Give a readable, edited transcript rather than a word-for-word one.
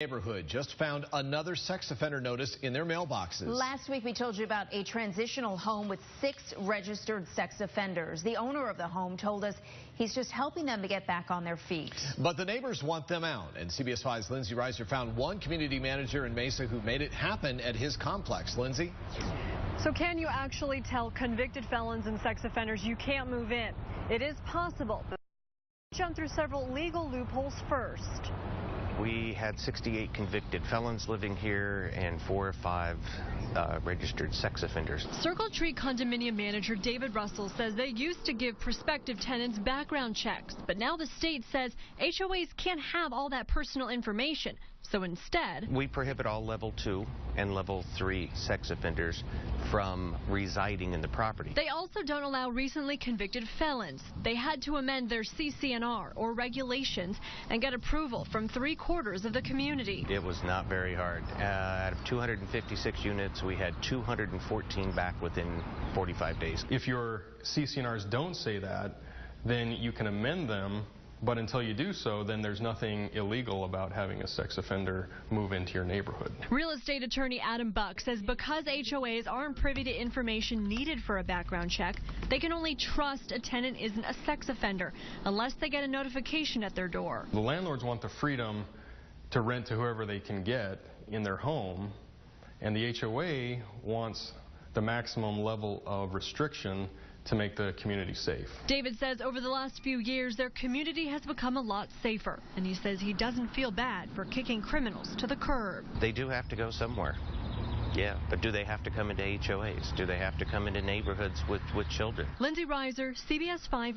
Neighborhood just found another sex offender notice in their mailboxes. Last week we told you about a transitional home with 6 registered sex offenders. The owner of the home told us he's just helping them to get back on their feet. But the neighbors want them out, and CBS 5's Lindsay Reiser found one community manager in Mesa who made it happen at his complex. Lindsay? So can you actually tell convicted felons and sex offenders you can't move in? It is possible. Jump through several legal loopholes first. We had 68 convicted felons living here and 4 or 5 registered sex offenders. Circle Tree condominium manager David Russell says they used to give prospective tenants background checks, but now the state says HOAs can't have all that personal information. So instead, we prohibit all level 2 and level 3 sex offenders from residing in the property. They also don't allow recently convicted felons. They had to amend their CCNR or regulations and get approval from 3/4 of the community. It was not very hard. Out of 256 units, we had 214 back within 45 days. If your CCNRs don't say that, then you can amend them. But until you do so, then there's nothing illegal about having a sex offender move into your neighborhood. Real estate attorney Adam Buck says because HOAs aren't privy to information needed for a background check, they can only trust a tenant isn't a sex offender unless they get a notification at their door. The landlords want the freedom to rent to whoever they can get in their home, and the HOA wants the maximum level of restriction to make the community safe. David says over the last few years, their community has become a lot safer, and he says he doesn't feel bad for kicking criminals to the curb. They do have to go somewhere. Yeah, but do they have to come into HOAs? Do they have to come into neighborhoods with children? Lindsay Reiser, CBS 5 News.